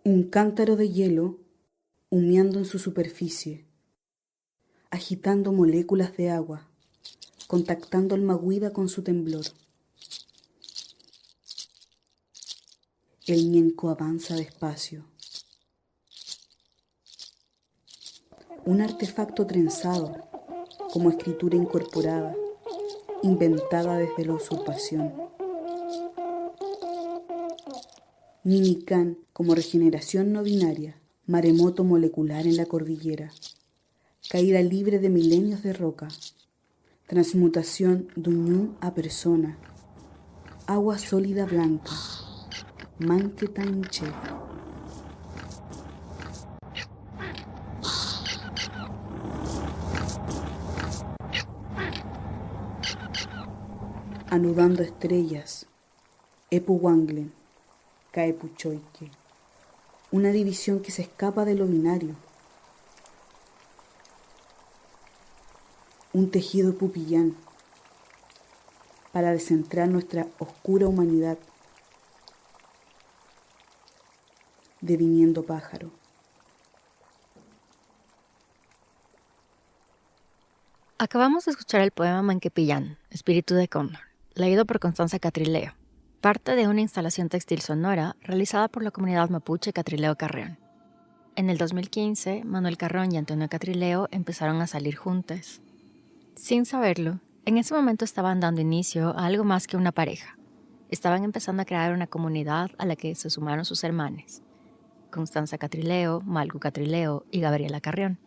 Un cántaro de hielo humeando en su superficie, agitando moléculas de agua, contactando el Maguida con su temblor. El ñenco avanza despacio. Un artefacto trenzado, como escritura incorporada, inventada desde la usurpación. Mimican como regeneración no binaria, maremoto molecular en la cordillera, caída libre de milenios de roca, transmutación duñú a persona, agua sólida blanca, Manquetanche. Anudando estrellas, Epuwanglen, Caepuchoique, una división que se escapa de lo binario, un tejido pupillán para descentrar nuestra oscura humanidad, deviniendo pájaro. Acabamos de escuchar el poema Manquepillán, Espíritu de Cóndor, leído por Constanza Catrileo, parte de una instalación textil sonora realizada por la comunidad mapuche Catrileo Carrión. En el 2015, Manuel Carrión y Antonio Catrileo empezaron a salir juntos. Sin saberlo, en ese momento estaban dando inicio a algo más que una pareja. Estaban empezando a crear una comunidad a la que se sumaron sus hermanos, Constanza Catrileo, Malgu Catrileo y Gabriela Carrión.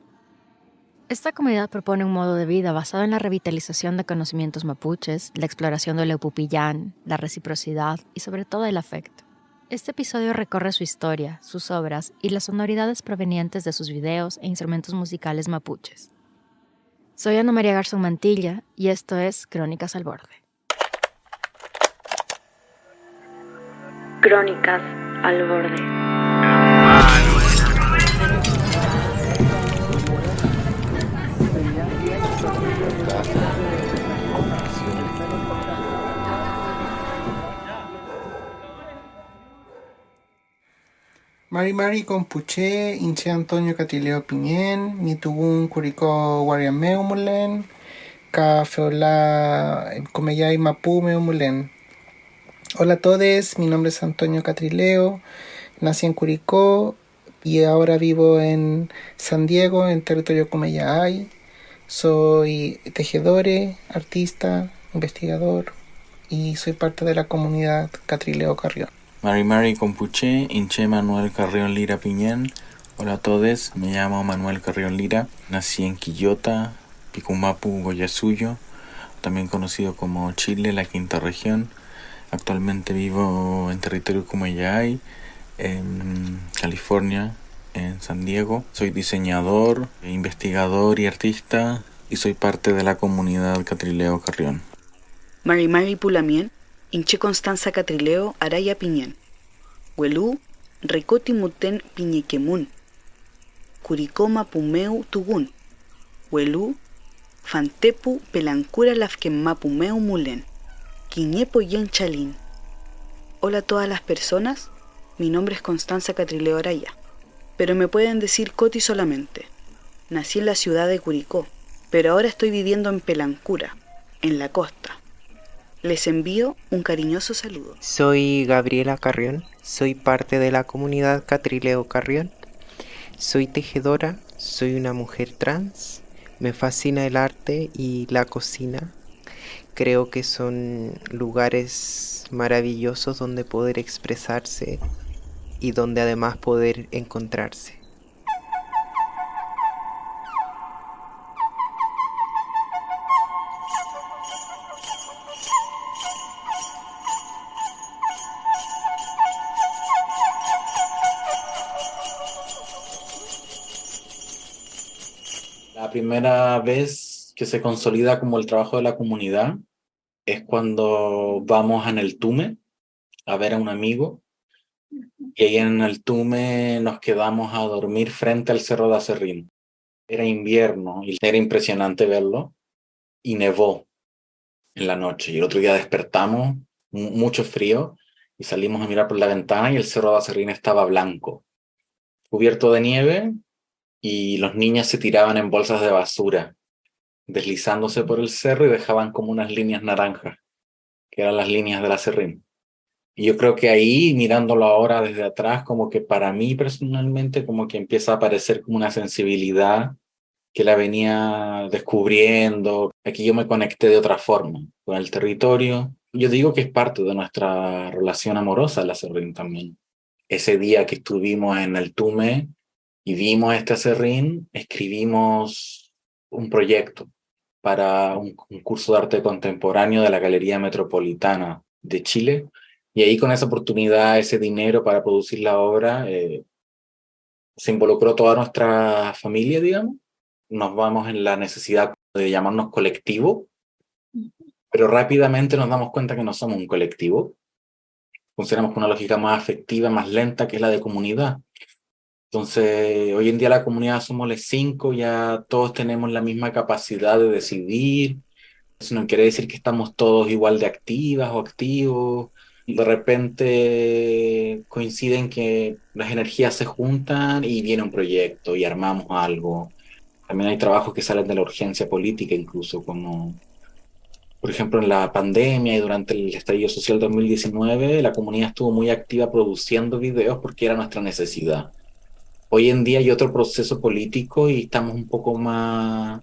Esta comunidad propone un modo de vida basado en la revitalización de conocimientos mapuches, la exploración del Eupupillán, la reciprocidad y sobre todo el afecto. Este episodio recorre su historia, sus obras y las sonoridades provenientes de sus videos e instrumentos musicales mapuches. Soy Ana María Garzón Mantilla y esto es Crónicas al Borde. Crónicas al Borde. Mari Compuche, Inche Antonio Catileo Piñén, Nitubun Curicó Guariameu Mulen, Cafeola Comeyay Mapu Meumulen. Hola a todos, mi nombre es Antonio Catrileo, nací en Curicó y ahora vivo en San Diego, en territorio Comeyay. Soy tejedore, artista, investigador y soy parte de la comunidad Catrileo Carrión. Mari Compuche, Inche Manuel Carrión Lira Piñén. Hola a todos, me llamo Manuel Carrión Lira, nací en Quillota, Picumapu, Goyasuyo, también conocido como Chile, la quinta región. Actualmente vivo en territorio Comayay, en California, en San Diego. Soy diseñador, investigador y artista y soy parte de la comunidad Catrileo Carrión. Mari Pulamien, Inche Constanza Catrileo Araya Piñén, Huelú, Ricoti Muten Piñequemun, Curicó Mapumeu Tugún, Huelú, Fantepu Pelancura Lafken Mapumeu Mulen, Quiñepo Yen Chalín. Hola a todas las personas, mi nombre es Constanza Catrileo Araya, pero me pueden decir Coti solamente. Nací en la ciudad de Curicó, pero ahora estoy viviendo en Pelancura, en la costa. Les envío un cariñoso saludo. Soy Gabriela Carrión, soy parte de la comunidad Catrileo Carrión. Soy tejedora, soy una mujer trans, me fascina el arte y la cocina. Creo que son lugares maravillosos donde poder expresarse y donde además poder encontrarse. La primera vez que se consolida como el trabajo de la comunidad es cuando vamos en el Tume a ver a un amigo y ahí en el Tume nos quedamos a dormir frente al Cerro de Acerrín. Era invierno y era impresionante verlo y nevó en la noche. Y el otro día despertamos, mucho frío, y salimos a mirar por la ventana y el Cerro de Acerrín estaba blanco, cubierto de nieve, y los niños se tiraban en bolsas de basura, deslizándose por el cerro y dejaban como unas líneas naranjas, que eran las líneas del Acerrín. Y yo creo que ahí, mirándolo ahora desde atrás, como que para mí personalmente, como que empieza a aparecer como una sensibilidad que la venía descubriendo. Aquí yo me conecté de otra forma con el territorio. Yo digo que es parte de nuestra relación amorosa, el acerrín también. Ese día que estuvimos en el Tume y vimos este acerrín, escribimos un proyecto para un curso de arte contemporáneo de la Galería Metropolitana de Chile. Y ahí con esa oportunidad, ese dinero para producir la obra, se involucró toda nuestra familia, digamos. Nos vamos en la necesidad de llamarnos colectivo, pero rápidamente nos damos cuenta que no somos un colectivo. Funcionamos con una lógica más afectiva, más lenta, que es la de comunidad. Entonces, hoy en día la comunidad somos los 5, ya todos tenemos la misma capacidad de decidir. Eso no quiere decir que estamos todos igual de activas o activos. De repente coinciden que las energías se juntan y viene un proyecto y armamos algo. También hay trabajos que salen de la urgencia política, incluso como, por ejemplo, en la pandemia y durante el estallido social 2019, la comunidad estuvo muy activa produciendo videos porque era nuestra necesidad. Hoy en día hay otro proceso político y estamos un poco más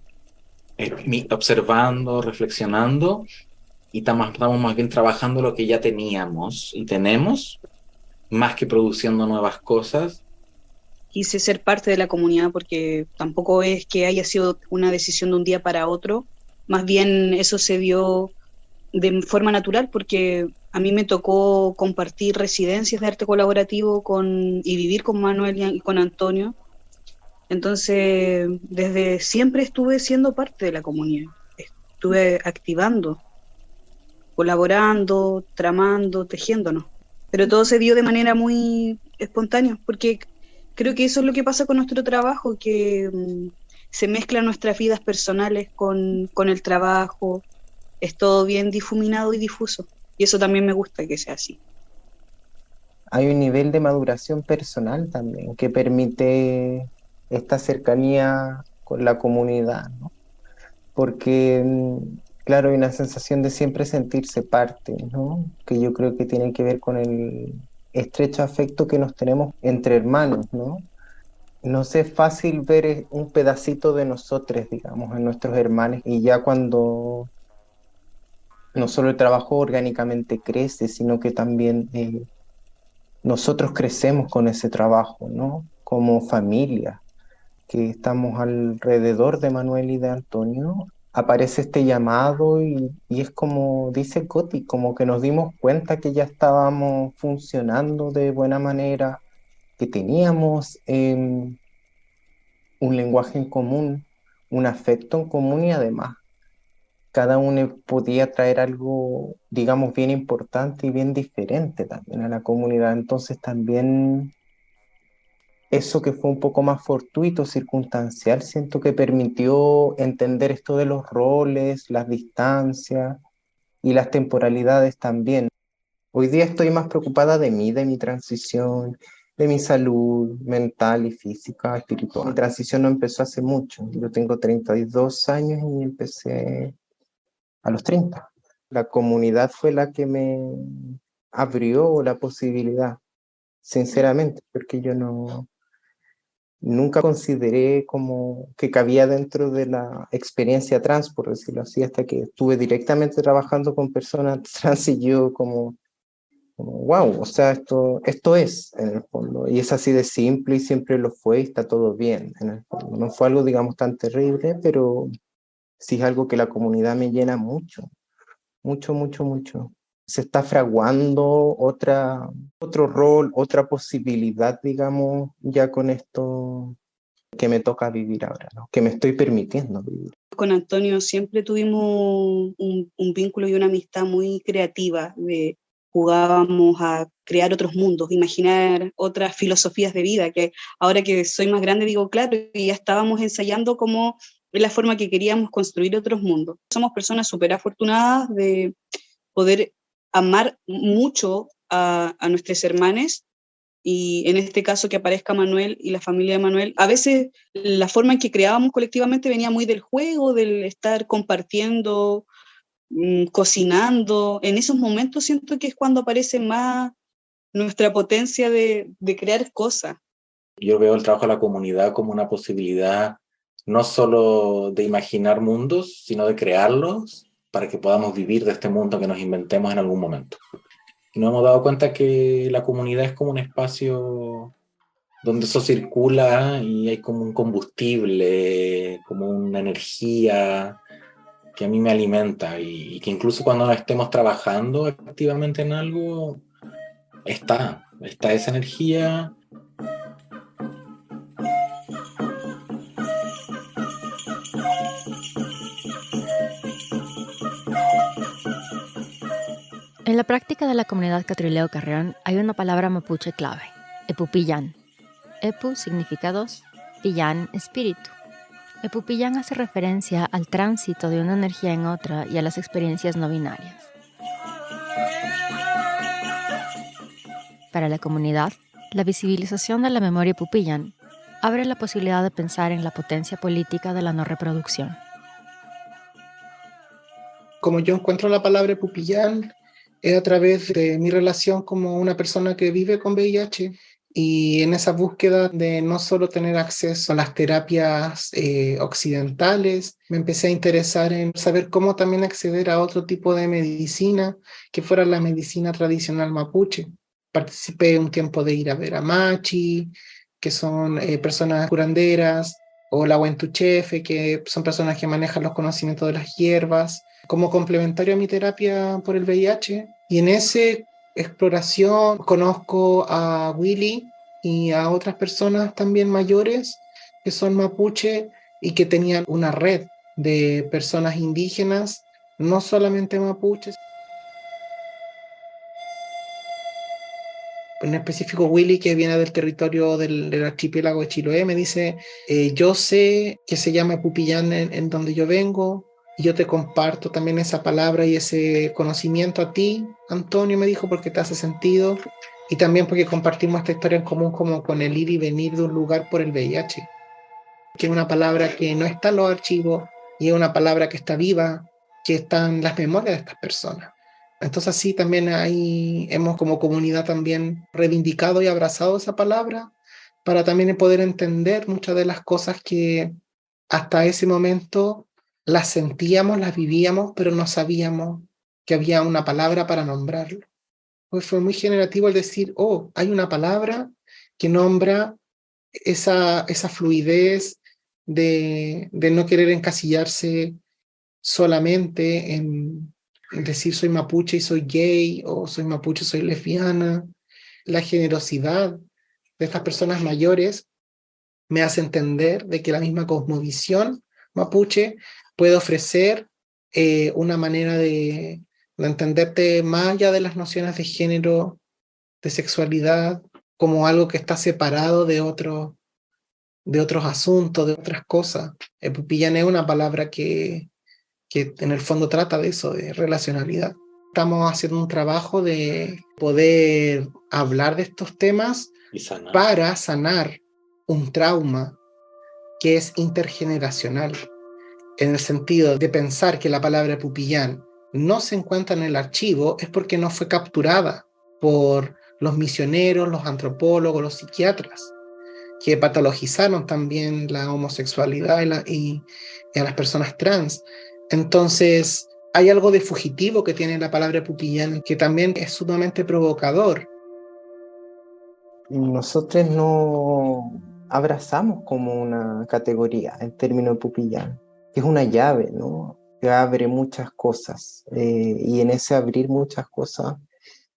observando, reflexionando, y estamos más bien trabajando lo que ya teníamos y tenemos, más que produciendo nuevas cosas. Quise ser parte de la comunidad porque tampoco es que haya sido una decisión de un día para otro, más bien eso se dio de forma natural porque a mí me tocó compartir residencias de arte colaborativo y vivir con Manuel y con Antonio. Entonces, desde siempre estuve siendo parte de la comunidad, estuve activando, colaborando, tramando, tejiéndonos. Pero todo se dio de manera muy espontánea, porque creo que eso es lo que pasa con nuestro trabajo, que se mezclan nuestras vidas personales con el trabajo, es todo bien difuminado y difuso, y eso también me gusta que sea así. Hay un nivel de maduración personal también que permite esta cercanía con la comunidad, ¿no? Porque, claro, hay una sensación de siempre sentirse parte, ¿no? Que yo creo que tiene que ver con el estrecho afecto que nos tenemos entre hermanos, ¿no? Nos es fácil ver un pedacito de nosotros, digamos, en nuestros hermanos, y ya cuando no solo el trabajo orgánicamente crece, sino que también nosotros crecemos con ese trabajo, ¿no? Como familia, que estamos alrededor de Manuel y de Antonio, aparece este llamado y es como dice Coti, como que nos dimos cuenta que ya estábamos funcionando de buena manera, que teníamos un lenguaje en común, un afecto en común y además cada uno podía traer algo, digamos, bien importante y bien diferente también a la comunidad. Entonces también eso que fue un poco más fortuito, circunstancial, siento que permitió entender esto de los roles, las distancias y las temporalidades también. Hoy día estoy más preocupada de mí, de mi transición, de mi salud mental y física, espiritual. Mi transición no empezó hace mucho. Yo tengo 32 años y empecé a los 30. La comunidad fue la que me abrió la posibilidad, sinceramente, porque yo nunca consideré como que cabía dentro de la experiencia trans, por decirlo así, hasta que estuve directamente trabajando con personas trans y yo como wow, o sea, esto es en el fondo, y es así de simple y siempre lo fue y está todo bien en el fondo. No fue algo, digamos, tan terrible, pero sí es algo que la comunidad me llena mucho, mucho, mucho, mucho. Se está fraguando otro rol, otra posibilidad, digamos, ya con esto que me toca vivir ahora, ¿no? Que me estoy permitiendo vivir. Con Antonio siempre tuvimos un vínculo y una amistad muy creativa, de jugábamos a crear otros mundos, imaginar otras filosofías de vida, que ahora que soy más grande digo, claro, y ya estábamos ensayando cómo es la forma que queríamos construir otros mundos. Somos personas súper afortunadas de poder amar mucho a nuestros hermanos, y en este caso que aparezca Manuel y la familia de Manuel. A veces la forma en que creábamos colectivamente venía muy del juego, del estar compartiendo, cocinando. En esos momentos siento que es cuando aparece más nuestra potencia de crear cosas. Yo veo el trabajo de la comunidad como una posibilidad no solo de imaginar mundos, sino de crearlos para que podamos vivir de este mundo que nos inventemos en algún momento. Y nos hemos dado cuenta que la comunidad es como un espacio donde eso circula y hay como un combustible, como una energía que a mí me alimenta y que incluso cuando estemos trabajando activamente en algo, está esa energía. En la práctica de la comunidad Catrileo Carrión hay una palabra mapuche clave, epupillán. Epu significa dos, pillán espíritu. Epupillán hace referencia al tránsito de una energía en otra y a las experiencias no binarias. Para la comunidad, la visibilización de la memoria epupillán abre la posibilidad de pensar en la potencia política de la no reproducción. Como yo encuentro la palabra epupillán, es a través de mi relación como una persona que vive con VIH y en esa búsqueda de no solo tener acceso a las terapias occidentales, me empecé a interesar en saber cómo también acceder a otro tipo de medicina que fuera la medicina tradicional mapuche. Participé un tiempo de ir a ver a Machi, que son personas curanderas, o la Huentuchefe, que son personas que manejan los conocimientos de las hierbas, como complementario a mi terapia por el VIH. Y en esa exploración conozco a Willy y a otras personas también mayores que son mapuche y que tenían una red de personas indígenas, no solamente mapuches. En específico Willy, que viene del territorio del archipiélago de Chiloé, me dice, yo sé que se llama Epupillán en donde yo vengo, y yo te comparto también esa palabra y ese conocimiento a ti, Antonio, me dijo, porque te hace sentido, y también porque compartimos esta historia en común como con el ir y venir de un lugar por el VIH, que es una palabra que no está en los archivos, y es una palabra que está viva, que está en las memorias de estas personas. Entonces sí, también ahí hemos como comunidad también reivindicado y abrazado esa palabra para también poder entender muchas de las cosas que hasta ese momento las sentíamos, las vivíamos, pero no sabíamos que había una palabra para nombrarlo. Pues fue muy generativo el decir, oh, hay una palabra que nombra esa fluidez de no querer encasillarse solamente en decir soy mapuche y soy gay, o soy mapuche y soy lesbiana. La generosidad de estas personas mayores me hace entender de que la misma cosmovisión mapuche puede ofrecer una manera de entenderte más allá de las nociones de género, de sexualidad, como algo que está separado de otros asuntos, de otras cosas. Epupillán es una palabra que en el fondo trata de eso, de relacionalidad. Estamos haciendo un trabajo de poder hablar de estos temas para sanar un trauma que es intergeneracional, en el sentido de pensar que la palabra Pupillán no se encuentra en el archivo es porque no fue capturada por los misioneros, los antropólogos, los psiquiatras, que patologizaron también la homosexualidad y a las personas trans. Entonces, hay algo de fugitivo que tiene la palabra Pupillán, que también es sumamente provocador. Nosotros no abrazamos como una categoría en términos de Pupillán, que es una llave, ¿no? Que abre muchas cosas. Y en ese abrir muchas cosas,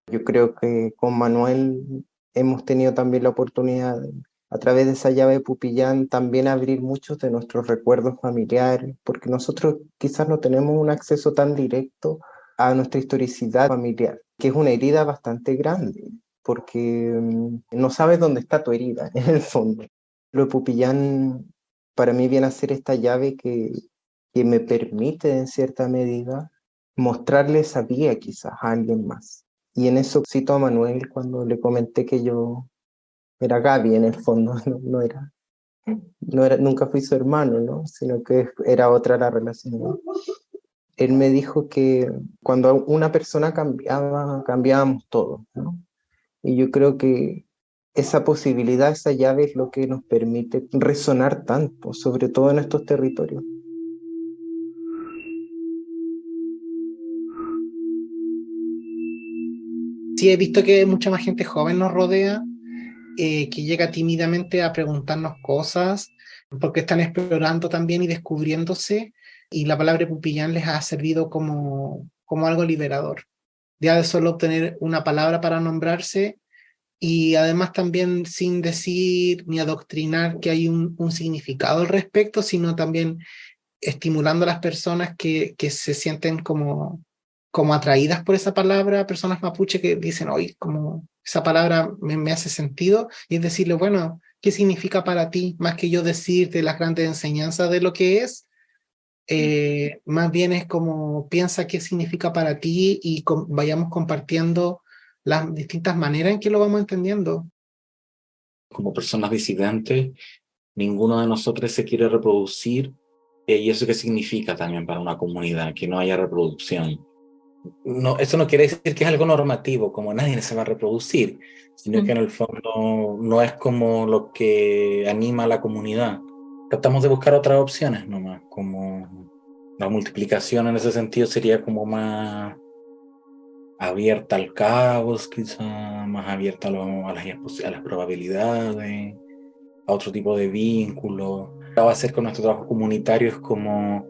yo creo que con Manuel hemos tenido también la oportunidad de, a través de esa llave de Pupillán, también abrir muchos de nuestros recuerdos familiares, porque nosotros quizás no tenemos un acceso tan directo a nuestra historicidad familiar. que es una herida bastante grande, porque no sabes dónde está tu herida, en el fondo. Lo de Pupillán para mí viene a ser esta llave que me permite, en cierta medida, mostrarle esa vía quizás a alguien más. Y en eso cito a Manuel cuando le comenté que yo era Gaby en el fondo, nunca fui su hermano, ¿no? Sino que era otra la relación, ¿no? Él me dijo que cuando una persona cambiaba, cambiábamos todos, ¿no? Y yo creo que esa posibilidad, esa llave es lo que nos permite resonar tanto, sobre todo en estos territorios. Sí, he visto que mucha más gente joven nos rodea, que llega tímidamente a preguntarnos cosas, porque están explorando también y descubriéndose, y la palabra Pupillán les ha servido como algo liberador. Ya de solo obtener una palabra para nombrarse, y además también sin decir ni adoctrinar que hay un significado al respecto, sino también estimulando a las personas que se sienten como atraídas por esa palabra, personas mapuche que dicen, oye, como esa palabra me hace sentido, y es decirle, bueno, ¿qué significa para ti? Más que yo decirte las grandes enseñanzas de lo que es, más bien es como piensa qué significa para ti y vayamos compartiendo las distintas maneras en que lo vamos entendiendo. Como personas disidentes, ninguno de nosotros se quiere reproducir, y eso qué significa también para una comunidad, que no haya reproducción. No, eso no quiere decir que es algo normativo, como nadie se va a reproducir, sino que en el fondo no es como lo que anima a la comunidad. Tratamos de buscar otras opciones nomás, como la multiplicación en ese sentido sería como más abierta al caos, quizá más abierta a las probabilidades, a otro tipo de vínculos. Lo que va a hacer con nuestro trabajo comunitario es como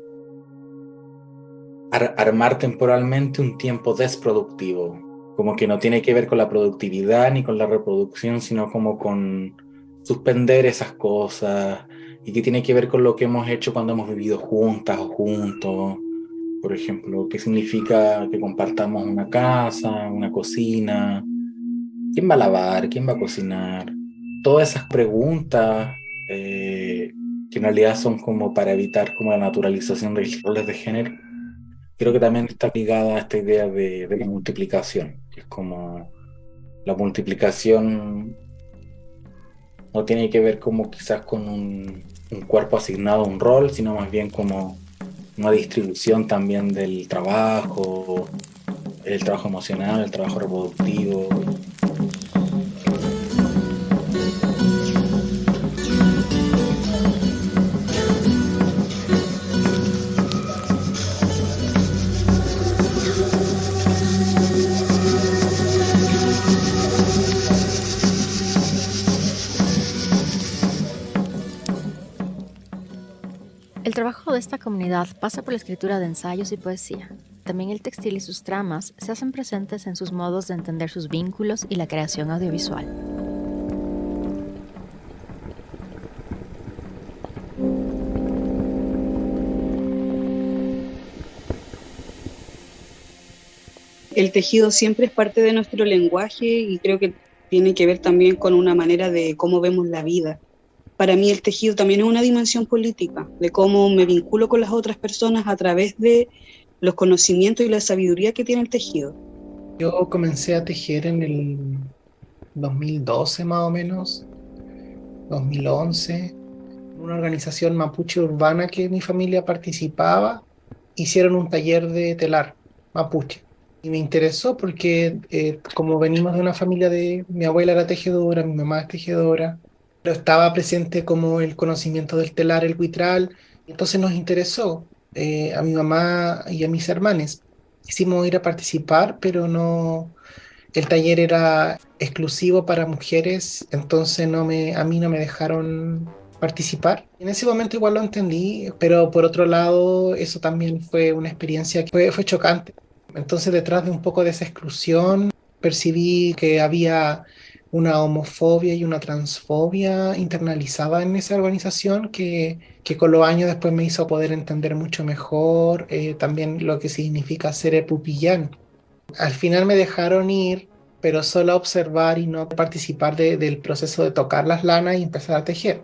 armar temporalmente un tiempo desproductivo, como que no tiene que ver con la productividad ni con la reproducción, sino como con suspender esas cosas, y que tiene que ver con lo que hemos hecho cuando hemos vivido juntas o juntos. Por ejemplo, ¿qué significa que compartamos una casa, una cocina? ¿Quién va a lavar? ¿Quién va a cocinar? Todas esas preguntas que en realidad son como para evitar como la naturalización de los roles de género. Creo que también está ligada a esta idea de la multiplicación, que es como la multiplicación no tiene que ver como quizás con un cuerpo asignado a un rol, sino más bien como una distribución también del trabajo, el trabajo emocional, el trabajo reproductivo. El trabajo de esta comunidad pasa por la escritura de ensayos y poesía. También el textil y sus tramas se hacen presentes en sus modos de entender sus vínculos y la creación audiovisual. El tejido siempre es parte de nuestro lenguaje y creo que tiene que ver también con una manera de cómo vemos la vida. Para mí el tejido también es una dimensión política, de cómo me vinculo con las otras personas a través de los conocimientos y la sabiduría que tiene el tejido. Yo comencé a tejer en el 2012 más o menos, 2011, una organización mapuche urbana que mi familia participaba, hicieron un taller de telar mapuche. Y me interesó porque como venimos de una familia mi abuela era tejedora, mi mamá es tejedora, pero estaba presente como el conocimiento del telar, el huitral, entonces nos interesó a mi mamá y a mis hermanos. Quisimos ir a participar, pero no, el taller era exclusivo para mujeres, entonces a mí no me dejaron participar. En ese momento igual lo entendí, pero por otro lado eso también fue una experiencia que fue chocante. Entonces detrás de un poco de esa exclusión percibí que había una homofobia y una transfobia internalizada en esa organización que con los años después me hizo poder entender mucho mejor también lo que significa ser epupillán. Al final me dejaron ir, pero solo a observar y no participar del proceso de tocar las lanas y empezar a tejer.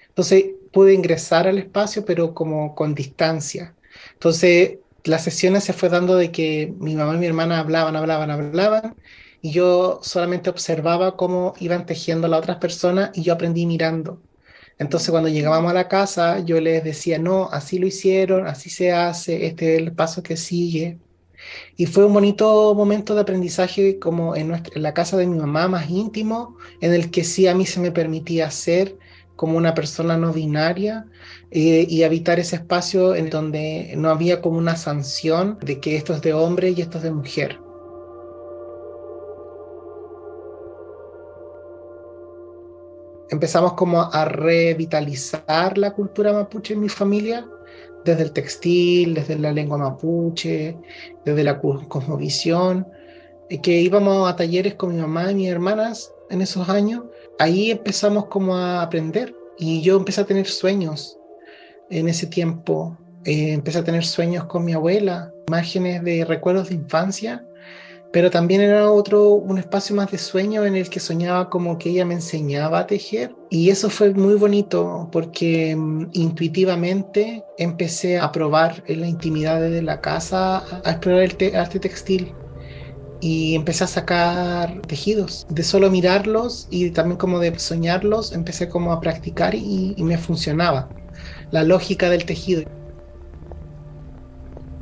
Entonces pude ingresar al espacio, pero como con distancia. Entonces las sesiones se fue dando de que mi mamá y mi hermana hablaban, y yo solamente observaba cómo iban tejiendo las otras personas y yo aprendí mirando. Entonces cuando llegábamos a la casa, yo les decía, no, así lo hicieron, así se hace, este es el paso que sigue. Y fue un bonito momento de aprendizaje como en la casa de mi mamá más íntimo, en el que sí a mí se me permitía ser como una persona no binaria, y habitar ese espacio en donde no había como una sanción de que esto es de hombre y esto es de mujer. Empezamos como a revitalizar la cultura mapuche en mi familia, desde el textil, desde la lengua mapuche, desde la cosmovisión, que íbamos a talleres con mi mamá y mis hermanas en esos años. Ahí empezamos como a aprender y yo empecé a tener sueños en ese tiempo. Empecé a tener sueños con mi abuela, imágenes de recuerdos de infancia, pero también era un espacio más de sueño en el que soñaba como que ella me enseñaba a tejer. Y eso fue muy bonito porque intuitivamente empecé a probar en la intimidad de la casa, a explorar el arte textil. Y empecé a sacar tejidos. De solo mirarlos y también como de soñarlos, empecé como a practicar y me funcionaba la lógica del tejido.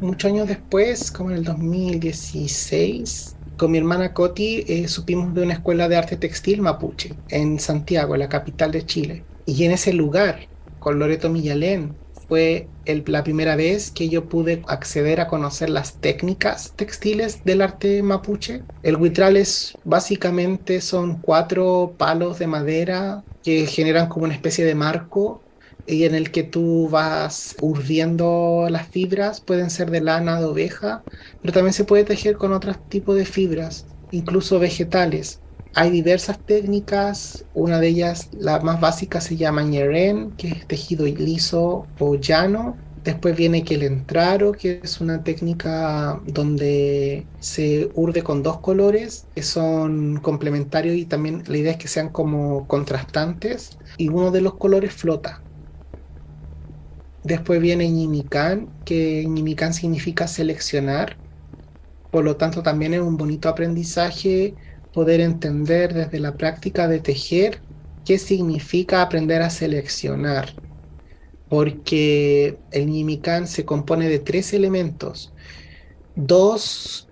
Muchos años después, como en el 2016, con mi hermana Coti, supimos de una escuela de arte textil mapuche en Santiago, la capital de Chile. Y en ese lugar, con Loreto Millalén, fue la primera vez que yo pude acceder a conocer las técnicas textiles del arte mapuche. El huitral básicamente son 4 palos de madera que generan como una especie de marco, y en el que tú vas urdiendo las fibras. Pueden ser de lana, de oveja, pero también se puede tejer con otros tipos de fibras, incluso vegetales. Hay diversas técnicas, una de ellas, la más básica, se llama ñerén, que es tejido liso o llano. Después viene quelentraro, que es una técnica donde se urde con 2 colores que son complementarios, y también la idea es que sean como contrastantes, y uno de los colores flota. Después viene ñimicán, que ñimicán significa seleccionar. Por lo tanto, también es un bonito aprendizaje poder entender desde la práctica de tejer qué significa aprender a seleccionar. Porque el ñimicán se compone de 3 elementos. 2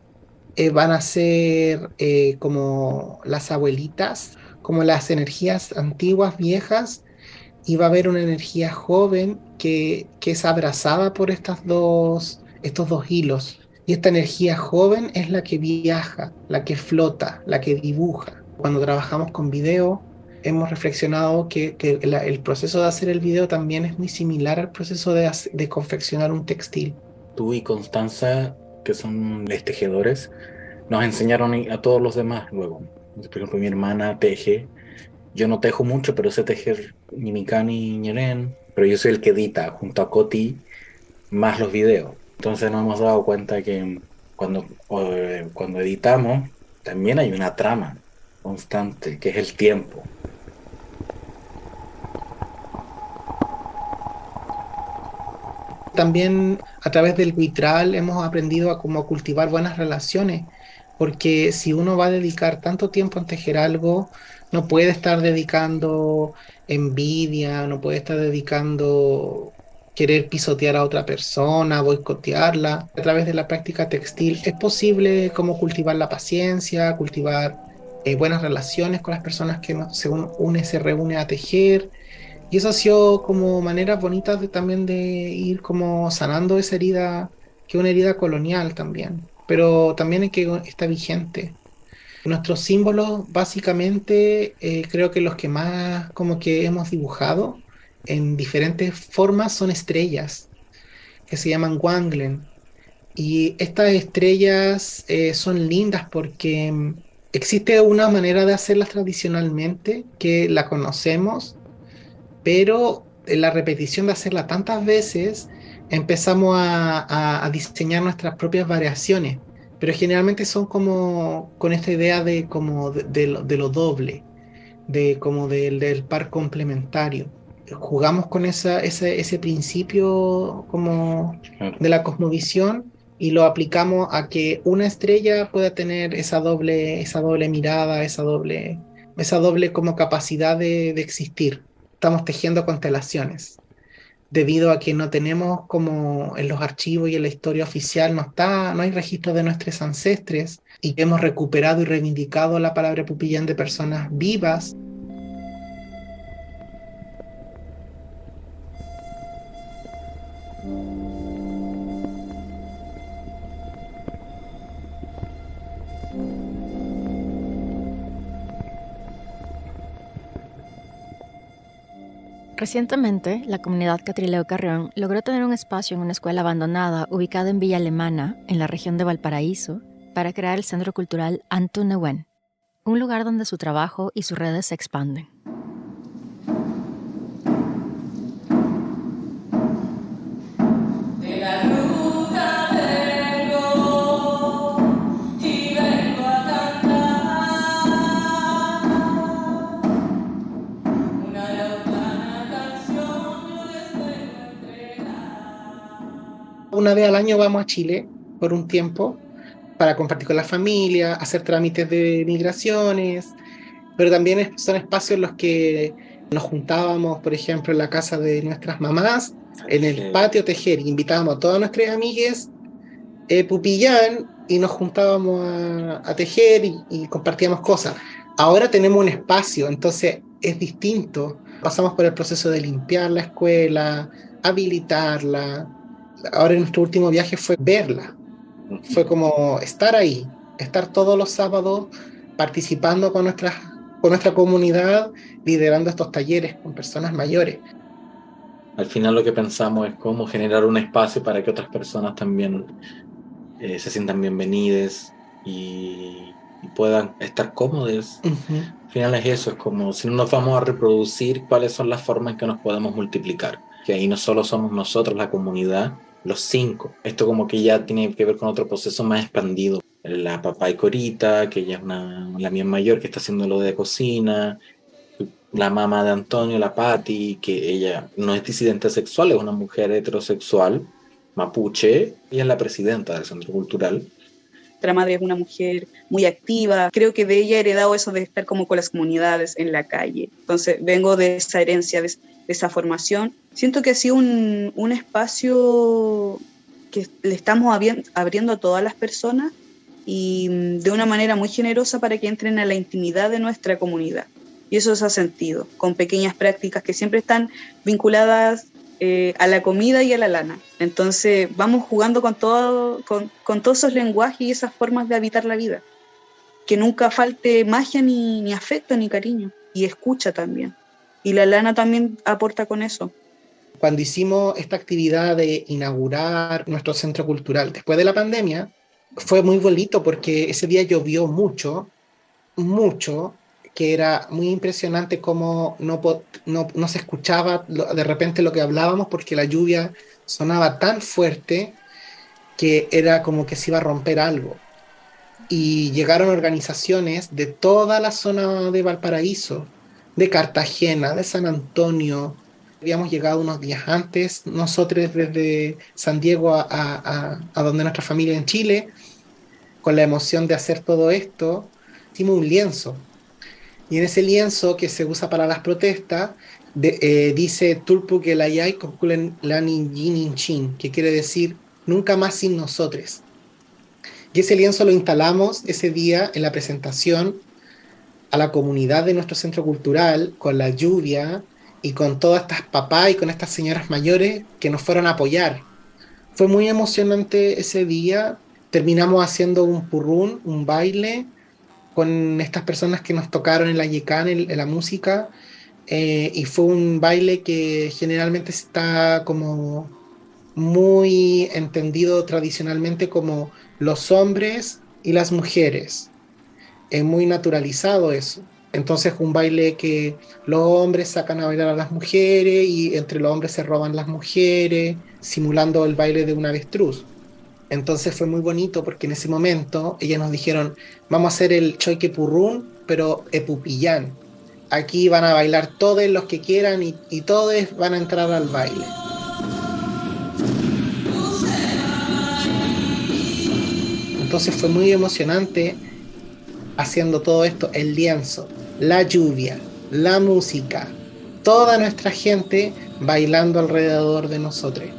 van a ser como las abuelitas, como las energías antiguas, viejas, y va a haber una energía joven que es abrazada por estos dos hilos. Y esta energía joven es la que viaja, la que flota, la que dibuja. Cuando trabajamos con video, hemos reflexionado que el proceso de hacer el video también es muy similar al proceso de confeccionar un textil. Tú y Constanza, que son los tejedores, nos enseñaron a todos los demás luego. Por ejemplo, mi hermana teje. Yo no tejo mucho, pero sé tejer ñimicán y ñerén, pero yo soy el que edita junto a Coti más los videos. Entonces nos hemos dado cuenta que cuando editamos también hay una trama constante, que es el tiempo. También a través del vitral hemos aprendido a cómo cultivar buenas relaciones, porque si uno va a dedicar tanto tiempo en tejer algo, no puede estar dedicando envidia, no puede estar dedicando querer pisotear a otra persona, boicotearla. A través de la práctica textil es posible como cultivar la paciencia, cultivar buenas relaciones con las personas que se reúne a tejer. Y eso ha sido como maneras bonitas también de ir como sanando esa herida, que es una herida colonial también, pero también que está vigente. Nuestros símbolos, básicamente, creo que los que más como que hemos dibujado en diferentes formas son estrellas, que se llaman Wanglen. Y estas estrellas son lindas porque existe una manera de hacerlas tradicionalmente, que la conocemos, pero en la repetición de hacerla tantas veces empezamos a diseñar nuestras propias variaciones, pero generalmente son como con esta idea de como de lo doble, de como del par complementario. Jugamos con ese principio como Claro. de la cosmovisión y lo aplicamos a que una estrella pueda tener esa doble mirada, esa doble como capacidad de existir. Estamos tejiendo constelaciones. Debido a que no tenemos como en los archivos y en la historia oficial no hay registro de nuestros ancestres y hemos recuperado y reivindicado la palabra Pupillán de personas vivas. Recientemente, la comunidad Catrileo Carrión logró tener un espacio en una escuela abandonada ubicada en Villa Alemana, en la región de Valparaíso, para crear el Centro Cultural Antunehuen, un lugar donde su trabajo y sus redes se expanden. Una vez al año vamos a Chile por un tiempo para compartir con la familia, hacer trámites de migraciones, pero también son espacios en los que nos juntábamos, por ejemplo, en la casa de nuestras mamás, en el patio tejer, y invitábamos a todas nuestras amigas Pupillán y nos juntábamos a tejer y compartíamos cosas. Ahora tenemos un espacio, entonces es distinto. Pasamos por el proceso de limpiar la escuela, habilitarla. Ahora en nuestro último viaje fue verla. Fue como estar ahí, estar todos los sábados participando con nuestra comunidad, liderando estos talleres con personas mayores. Al final lo que pensamos es cómo generar un espacio para que otras personas también se sientan bienvenidas y puedan estar cómodos. Uh-huh. Al final es eso, es como si no nos vamos a reproducir, cuáles son las formas en que nos podemos multiplicar. Que ahí no solo somos nosotros, la comunidad, los 5. Esto como que ya tiene que ver con otro proceso más expandido. La papá y Corita, que ella es la mía mayor, que está haciendo lo de cocina. La mamá de Antonio, la Patti, que ella no es disidente sexual, es una mujer heterosexual, mapuche, y es la presidenta del Centro Cultural. Nuestra madre es una mujer muy activa. Creo que de ella he heredado eso de estar como con las comunidades en la calle. Entonces vengo de esa herencia, de esa formación. Siento que ha sido un espacio que le estamos abriendo a todas las personas y de una manera muy generosa para que entren a la intimidad de nuestra comunidad. Y eso se ha sentido, con pequeñas prácticas que siempre están vinculadas a la comida y a la lana. Entonces vamos jugando con todos esos lenguajes y esas formas de habitar la vida. Que nunca falte magia, ni afecto, ni cariño. Y escucha también. Y la lana también aporta con eso. Cuando hicimos esta actividad de inaugurar nuestro centro cultural después de la pandemia, fue muy bonito porque ese día llovió mucho, que era muy impresionante cómo no se escuchaba de repente lo que hablábamos porque la lluvia sonaba tan fuerte que era como que se iba a romper algo. Y llegaron organizaciones de toda la zona de Valparaíso, de Cartagena, de San Antonio. Habíamos llegado unos días antes, nosotros desde San Diego a donde nuestra familia en Chile, con la emoción de hacer todo esto, hicimos un lienzo. Y en ese lienzo que se usa para las protestas, dice Tulpu que la yai kokulen lanin jinin chin, que quiere decir nunca más sin nosotros. Y ese lienzo lo instalamos ese día en la presentación a la comunidad de nuestro centro cultural, con la lluvia y con todas estas papás y con estas señoras mayores que nos fueron a apoyar. Fue muy emocionante ese día. Terminamos haciendo un purrún, un baile, con estas personas que nos tocaron en la yecán, en la música, y fue un baile que generalmente está como muy entendido tradicionalmente como los hombres y las mujeres. Es muy naturalizado eso. Entonces un baile que los hombres sacan a bailar a las mujeres y entre los hombres se roban las mujeres, simulando el baile de un avestruz. Entonces fue muy bonito porque en ese momento ellas nos dijeron, vamos a hacer el Choique-Purrún, pero Epupillán. Aquí van a bailar todos los que quieran y todos van a entrar al baile. Entonces fue muy emocionante haciendo todo esto, el lienzo, la lluvia, la música, toda nuestra gente bailando alrededor de nosotros.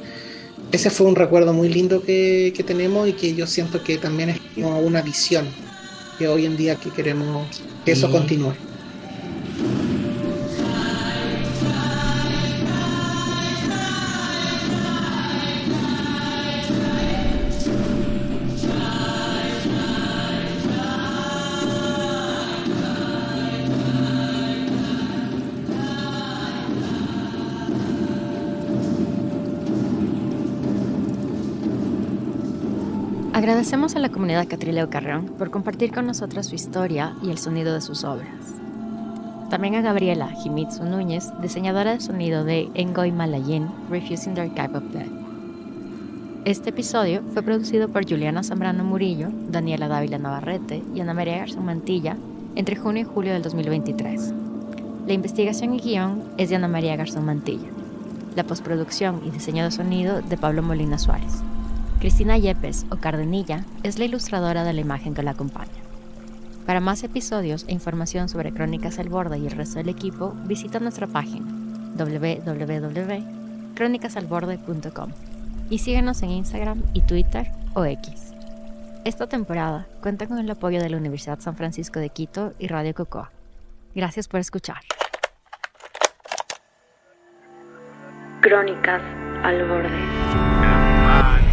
Ese fue un recuerdo muy lindo que tenemos y que yo siento que también es como una visión que hoy en día que queremos que eso continúe. Agradecemos a la comunidad Catrileo Carrión por compartir con nosotros su historia y el sonido de sus obras. También a Gabriela Himitsu Núñez, diseñadora de sonido de Ngoy Malayin, Refusing the Archive of Death. Este episodio fue producido por Juliana Zambrano Murillo, Daniela Dávila Navarrete y Ana María Garzón Mantilla entre junio y julio del 2023. La investigación y guión es de Ana María Garzón Mantilla. La postproducción y diseño de sonido de Pablo Molina Suárez. Cristina Yepes, o Cardenilla, es la ilustradora de la imagen que la acompaña. Para más episodios e información sobre Crónicas al Borde y el resto del equipo, visita nuestra página www.cronicasalborde.com y síguenos en Instagram y Twitter o X. Esta temporada cuenta con el apoyo de la Universidad San Francisco de Quito y Radio Cocoa. Gracias por escuchar. Crónicas al Borde.